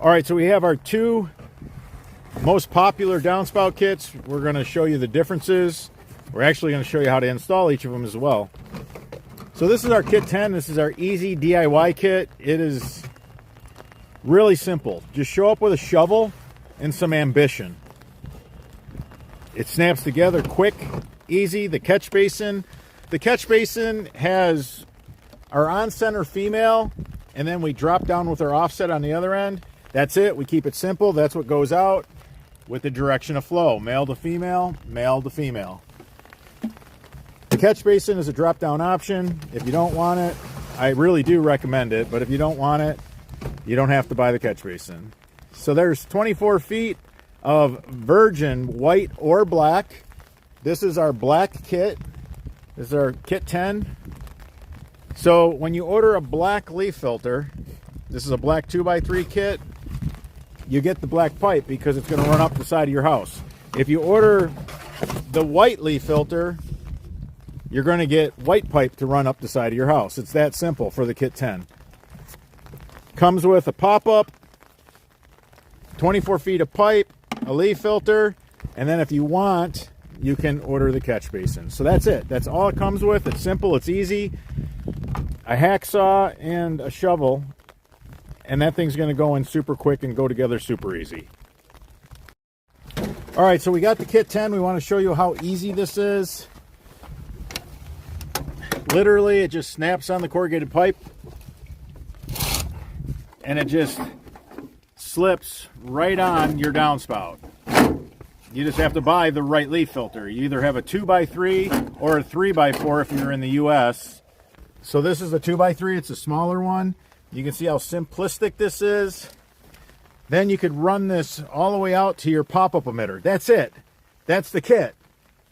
All right, so we have our two most popular downspout kits. We're going to show you the differences. We're actually going to show you how to install each of them as well. So this is our kit 10. This is our easy DIY kit. It is really simple. Just show up with a shovel and some ambition. It snaps together quick, easy. The catch basin has our on-center female, and then we drop down with our offset on the other end. That's it. We keep it simple. That's what goes out with the direction of flow. Male to female, male to female. The catch basin is a drop-down option. If you don't want it, I really do recommend it, but if you don't want it, you don't have to buy the catch basin. So there's 24 feet of virgin white or black. This is our black kit. This is our kit 10. So when you order a black leaf filter, this is a black 2x3 kit, you get the black pipe because it's going to run up the side of your house. If you order the white leaf filter, you're going to get white pipe to run up the side of your house. It's that simple for the kit 10. Comes with a pop-up, 24 feet of pipe, a leaf filter, and then if you want, you can order the catch basin. So that's it. That's all it comes with. It's simple. It's easy. A hacksaw and a shovel, and that thing's going to go in super quick and go together super easy. All right, so we got the kit 10. We want to show you how easy this is. Literally, it just snaps on the corrugated pipe, and it just slips right on your downspout. You just have to buy the right leaf filter. You either have a 2x3 or a 3x4 if you're in the US. So this is a 2x3, it's a smaller one. You can see how simplistic this is. Then you could run this all the way out to your pop-up emitter. That's it. That's the kit.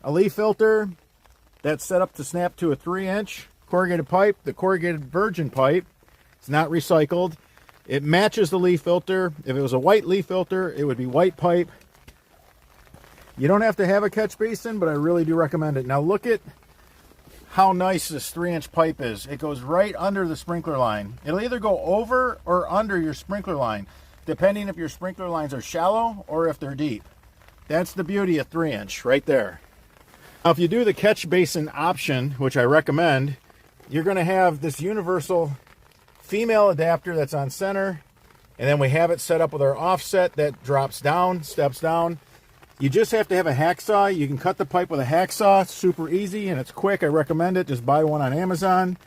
A leaf filter that's set up to snap to a 3-inch corrugated pipe, the corrugated virgin pipe. It's not recycled. It matches the leaf filter. If it was a white leaf filter, it would be white pipe. You don't have to have a catch basin, but I really do recommend it. Now look at how nice this 3-inch pipe is. It goes right under the sprinkler line. It'll either go over or under your sprinkler line, depending if your sprinkler lines are shallow or if they're deep. That's the beauty of 3-inch right there. Now if you do the catch basin option, which I recommend, you're going to have this universal female adapter that's on center, and then we have it set up with our offset that drops down, steps down. You just have to have a hacksaw. You can cut the pipe with a hacksaw. It's super easy and it's quick. I recommend it. Just buy one on Amazon.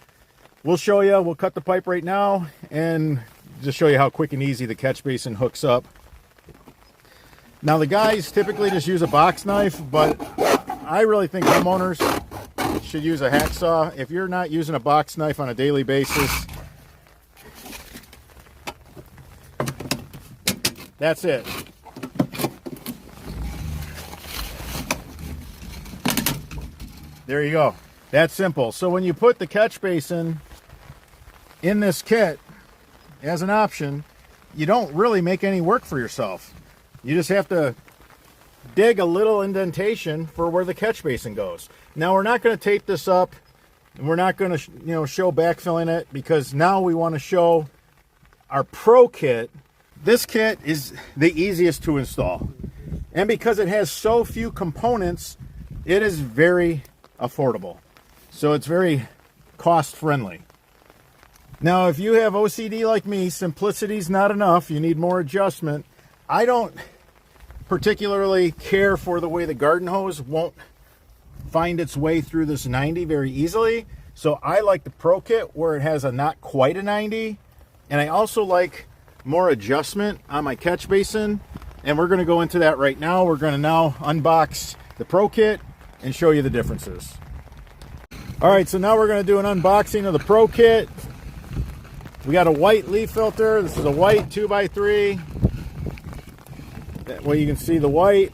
We'll show you. We'll cut the pipe right now and just show you how quick and easy the catch basin hooks up. Now the guys typically just use a box knife, but I really think homeowners should use a hacksaw. If you're not using a box knife on a daily basis, that's it. There you go. That's simple. So when you put the catch basin in this kit as an option, you don't really make any work for yourself. You just have to dig a little indentation for where the catch basin goes. Now we're not going to tape this up, and we're not going to show backfilling it, because now we want to show our Pro kit. This kit is the easiest to install, and because it has so few components, it is very affordable. So it's very cost friendly. Now if you have OCD like me, simplicity's not enough. You need more adjustment. I don't particularly care for the way the garden hose won't find its way through this 90 very easily. So I like the Pro kit where it has a not quite a 90. And I also like more adjustment on my catch basin. And we're going to go into that right now. We're going to now unbox the Pro kit and show you the differences. All right, so now we're going to do an unboxing of the Pro kit. We got a white leaf filter. This is a white 2x3. That way you can see the white.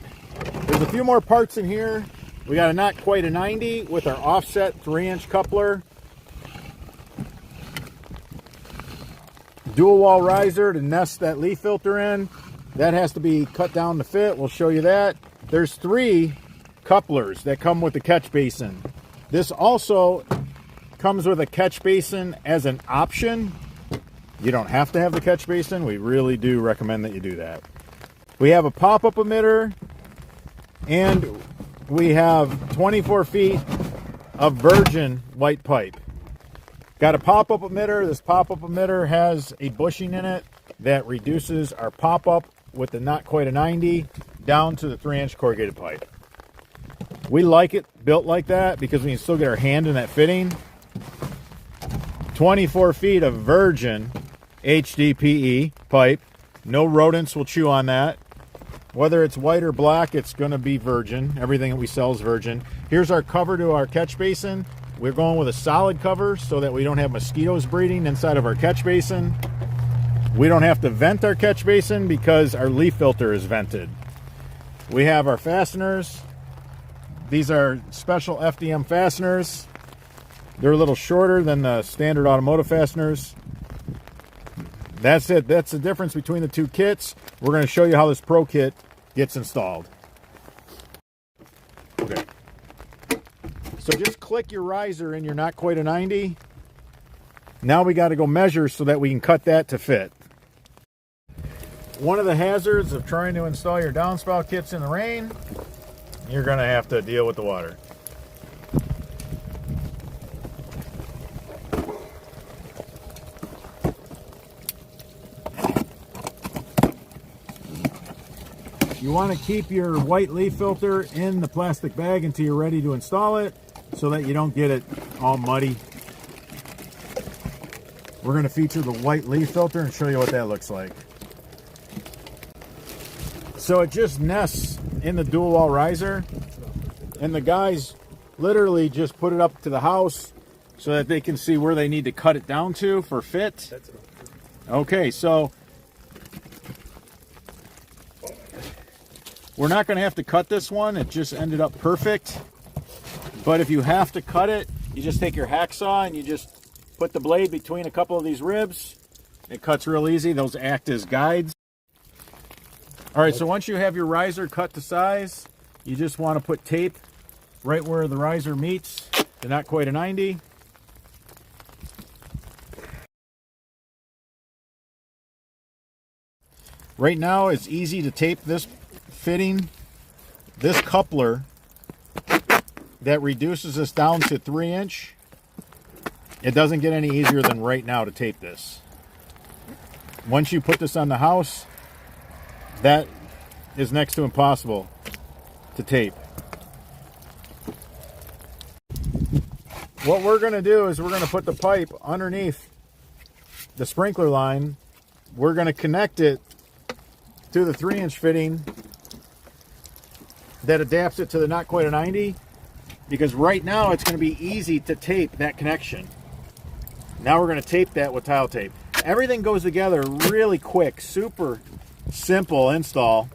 There's a few more parts in here. We got a not quite a 90 with our offset 3-inch coupler. Dual wall riser to nest that leaf filter in. That has to be cut down to fit. We'll show you that. There's 3 couplers that come with the catch basin. This also comes with a catch basin as an option. You don't have to have the catch basin. We really do recommend that you do that. We have a pop-up emitter, and we have 24 feet of virgin white pipe. Got a pop-up emitter. This pop-up emitter has a bushing in it that reduces our pop-up with the not quite a 90 down to the 3-inch corrugated pipe. We like it built like that because we can still get our hand in that fitting. 24 feet of virgin HDPE pipe. No rodents will chew on that. Whether it's white or black, it's going to be virgin. Everything that we sell is virgin. Here's our cover to our catch basin. We're going with a solid cover so that we don't have mosquitoes breeding inside of our catch basin. We don't have to vent our catch basin because our leaf filter is vented. We have our fasteners. These are special FDM fasteners. They're a little shorter than the standard automotive fasteners. That's it. That's the difference between the two kits. We're going to show you how this Pro Kit gets installed. Okay. So just click your riser in your not quite a 90. Now we got to go measure so that we can cut that to fit. One of the hazards of trying to install your downspout kits in the rain, you're going to have to deal with the water. You want to keep your white leaf filter in the plastic bag until you're ready to install it so that you don't get it all muddy. We're going to feature the white leaf filter and show you what that looks like. So it just nests in the dual wall riser, and the guys literally just put it up to the house so that they can see where they need to cut it down to for fit. Okay, so we're not going to have to cut this one. It just ended up perfect. But if you have to cut it, you just take your hacksaw and you just put the blade between a couple of these ribs. It cuts real easy. Those act as guides. All right, so once you have your riser cut to size, you just want to put tape right where the riser meets the not quite a 90. Right now, it's easy to tape this fitting. This coupler that reduces this down to 3-inch, it doesn't get any easier than right now to tape this. Once you put this on the house, that is next to impossible to tape. What we're going to do is we're going to put the pipe underneath the sprinkler line. We're going to connect it to the 3-inch fitting that adapts it to the not quite a 90, because right now it's going to be easy to tape that connection. Now we're going to tape that with tile tape. Everything goes together really quick, super simple install.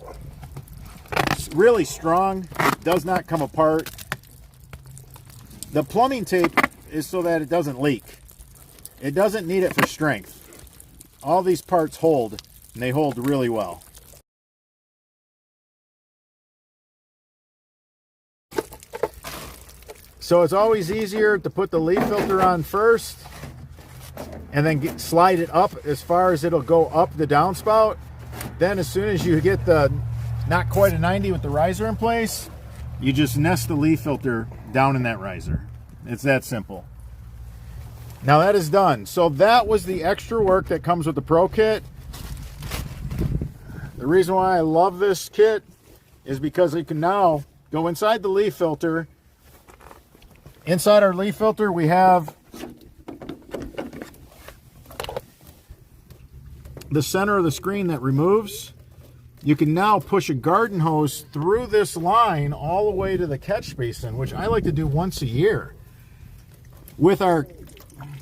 It's really strong, does not come apart. The plumbing tape is so that it doesn't leak. It doesn't need it for strength. All these parts hold, and they hold really well. So it's always easier to put the leaf filter on first and then slide it up as far as it'll go up the downspout. Then as soon as you get the not quite a 90 with the riser in place, you just nest the leaf filter down in that riser. It's that simple. Now that is done. So that was the extra work that comes with the Pro Kit. The reason why I love this kit is because you can now go inside the leaf filter. Inside our leaf filter, we have the center of the screen that removes. You can now push a garden hose through this line all the way to the catch basin, which I like to do once a year. With our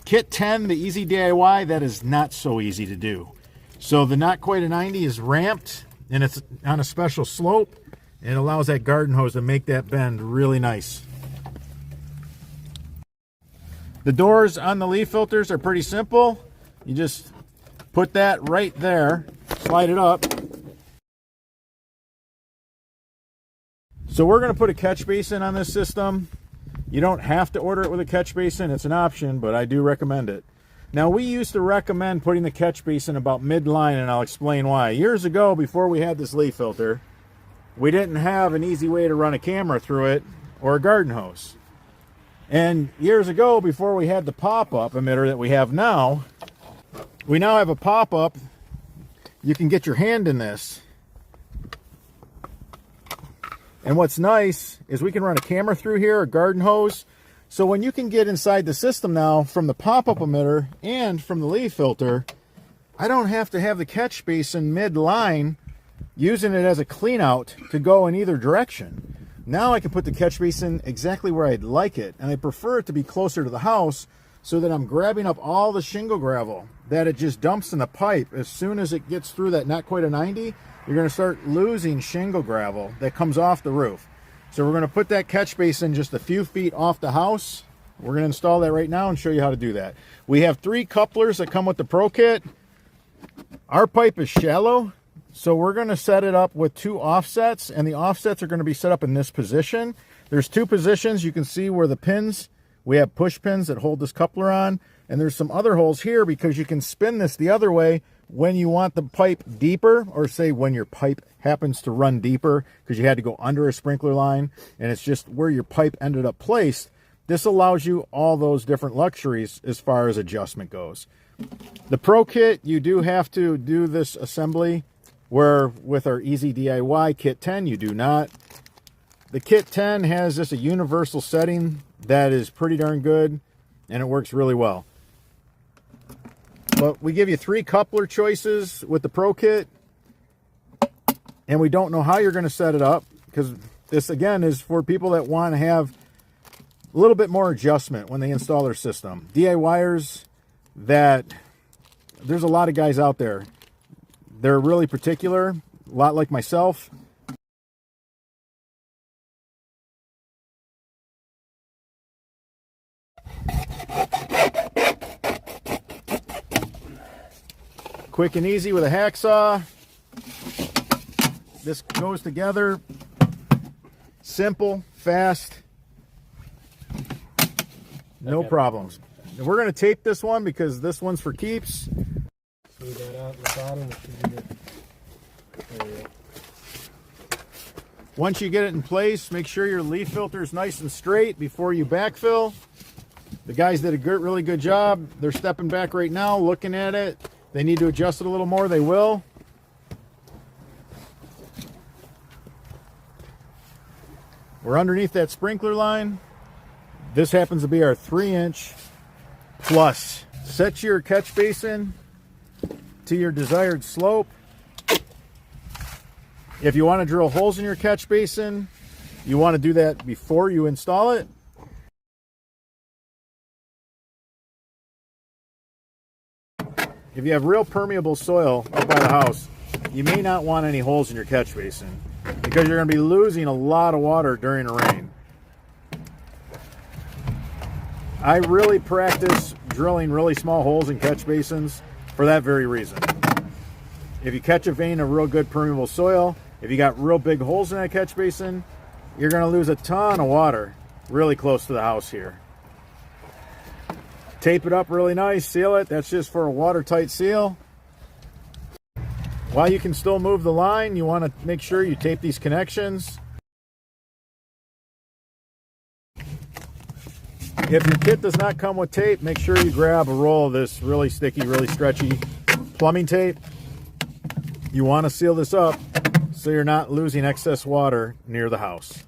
Kit 10, the Easy DIY, that is not so easy to do. So the not quite a 90 is ramped, and it's on a special slope, and it allows that garden hose to make that bend really nice. The doors on the leaf filters are pretty simple. You just put that right there, slide it up. So we're going to put a catch basin on this system. You don't have to order it with a catch basin. It's an option, but I do recommend it. Now, we used to recommend putting the catch basin about mid-line, and I'll explain why. Years ago, before we had this leaf filter, we didn't have an easy way to run a camera through it or a garden hose. And years ago, before we had the pop-up emitter that we have now, we now have a pop-up. You can get your hand in this. And what's nice is we can run a camera through here, a garden hose. So when you can get inside the system now from the pop-up emitter and from the leaf filter, I don't have to have the catch basin mid-line using it as a clean out to go in either direction. Now I can put the catch basin exactly where I'd like it, and I prefer it to be closer to the house so that I'm grabbing up all the shingle gravel that it just dumps in the pipe. As soon as it gets through that not quite a 90, you're going to start losing shingle gravel that comes off the roof. So we're going to put that catch basin just a few feet off the house. We're going to install that right now and show you how to do that. We have 3 couplers that come with the Pro Kit. Our pipe is shallow, so we're going to set it up with 2 offsets, and the offsets are going to be set up in this position. There's 2 positions. You can see where the pins, we have push pins that hold this coupler on, and there's some other holes here because you can spin this the other way when you want the pipe deeper, or say when your pipe happens to run deeper because you had to go under a sprinkler line and it's just where your pipe ended up placed. This allows you all those different luxuries as far as adjustment goes. The Pro Kit, you do have to do this assembly, where with our Easy DIY Kit 10, you do not. The Kit 10 has just a universal setting that is pretty darn good, and it works really well. But we give you 3 coupler choices with the Pro Kit, and we don't know how you're going to set it up, because this, again, is for people that want to have a little bit more adjustment when they install their system. DIYers, that there's a lot of guys out there. They're really particular, a lot like myself. Quick and easy with a hacksaw. This goes together. Simple, fast, no problems. And we're going to tape this one because this one's for keeps. Leave that out in the bottom. There we go. Once you get it in place, make sure your leaf filter is nice and straight before you backfill. The guys did a really good job. They're stepping back right now, looking at it. They need to adjust it a little more, they will. We're underneath that sprinkler line. This happens to be our 3-inch plus. Set your catch basin to your desired slope. If you want to drill holes in your catch basin, you want to do that before you install it. If you have real permeable soil up by the house, you may not want any holes in your catch basin because you're going to be losing a lot of water during the rain. I really practice drilling really small holes in catch basins for that very reason. If you catch a vein of real good permeable soil, if you got real big holes in that catch basin, you're going to lose a ton of water really close to the house here. Tape it up really nice, seal it. That's just for a watertight seal. While you can still move the line, you want to make sure you tape these connections. If your kit does not come with tape, make sure you grab a roll of this really sticky, really stretchy plumbing tape. You want to seal this up so you're not losing excess water near the house.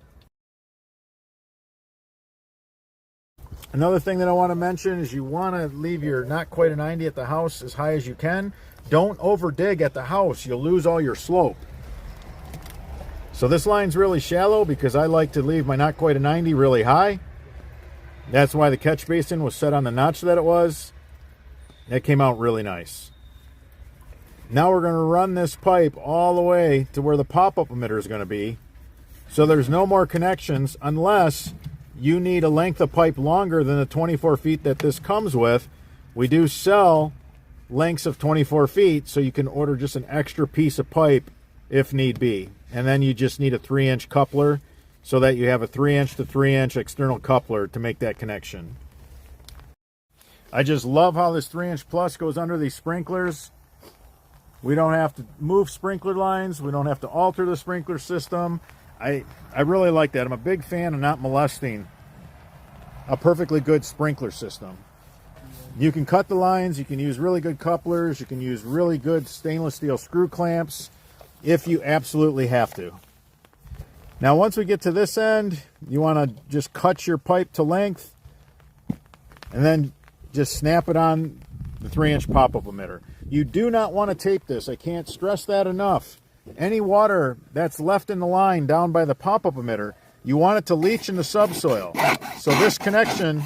Another thing that I want to mention is you want to leave your not quite a 90 at the house as high as you can. Don't over dig at the house. You'll lose all your slope. So this line's really shallow because I like to leave my not quite a 90 really high. That's why the catch basin was set on the notch that it was. That came out really nice. Now we're going to run this pipe all the way to where the pop-up emitter is going to be. So there's no more connections unless you need a length of pipe longer than the 24 feet that this comes with. We do sell lengths of 24 feet, so you can order just an extra piece of pipe if need be. And then you just need a 3-inch coupler so that you have a 3-inch to 3-inch external coupler to make that connection. I just love how this 3" plus goes under these sprinklers. We don't have to move sprinkler lines. We don't have to alter the sprinkler system. I really like that. I'm a big fan of not molesting a perfectly good sprinkler system. You can cut the lines. You can use really good couplers. You can use really good stainless steel screw clamps if you absolutely have to. Now, once we get to this end, you want to just cut your pipe to length and then just snap it on the 3" pop-up emitter. You do not want to tape this. I can't stress that enough. Any water that's left in the line down by the pop-up emitter, you want it to leach in the subsoil. So this connection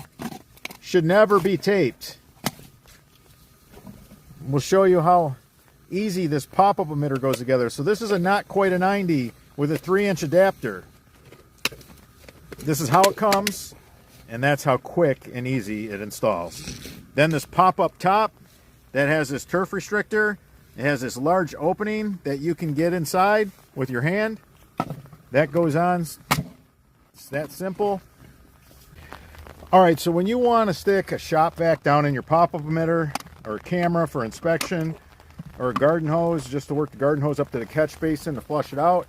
should never be taped. We'll show you how easy this pop-up emitter goes together. So this is a not quite a 90 with a 3" adapter. This is how it comes, and that's how quick and easy it installs. Then this pop-up top that has this turf restrictor. It has this large opening that you can get inside with your hand. That goes on. It's that simple. All right, so when you want to stick a shop vac down in your pop-up emitter or a camera for inspection or a garden hose just to work the garden hose up to the catch basin to flush it out,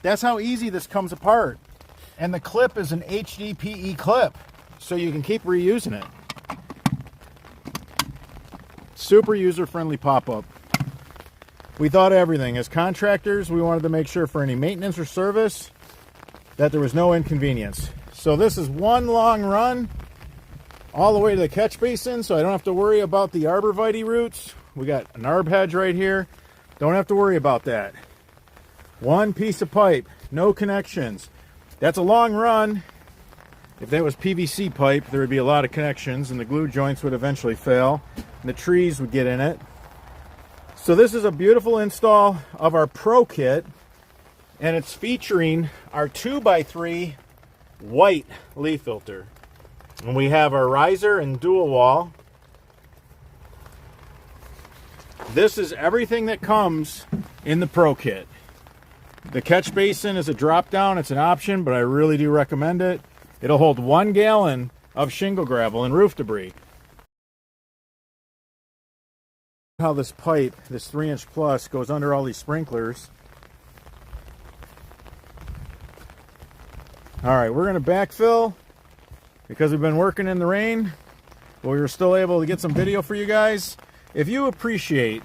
that's how easy this comes apart. And the clip is an HDPE clip, so you can keep reusing it. Super user-friendly pop-up. We thought of everything. As contractors, we wanted to make sure for any maintenance or service that there was no inconvenience. So this is one long run all the way to the catch basin, so I don't have to worry about the arborvitae roots. We got an arb hedge right here. Don't have to worry about that. One piece of pipe, no connections. That's a long run. If that was PVC pipe, there would be a lot of connections and the glue joints would eventually fail and the trees would get in it. So this is a beautiful install of our Pro Kit, and it's featuring our 2x3 white leaf filter. And we have our riser and dual wall. This is everything that comes in the Pro Kit. The catch basin is a drop down, it's an option, but I really do recommend it. It'll hold 1 gallon of shingle gravel and roof debris. How this pipe, this 3" plus, goes under all these sprinklers. All right, we're gonna backfill because we've been working in the rain, but we were still able to get some video for you guys. If you appreciate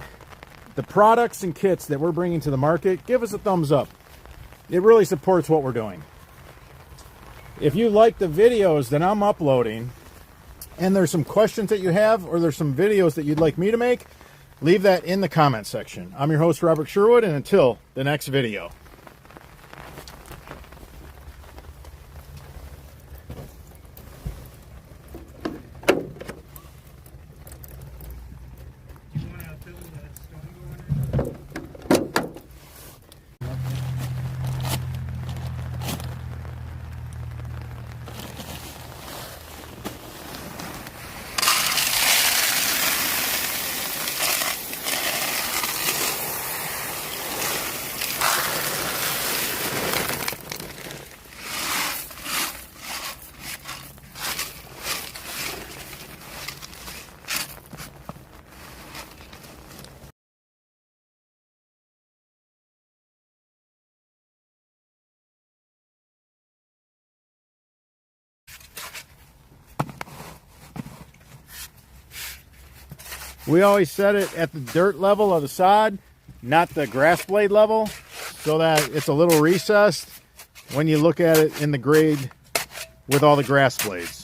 the products and kits that we're bringing to the market, give us a thumbs up. It really supports what we're doing. If you like the videos that I'm uploading and there's some questions that you have or there's some videos that you'd like me to make, leave that in the comment section. I'm your host, Robert Sherwood, and until the next video. We always set it at the dirt level of the sod, not the grass blade level, so that it's a little recessed when you look at it in the grade with all the grass blades.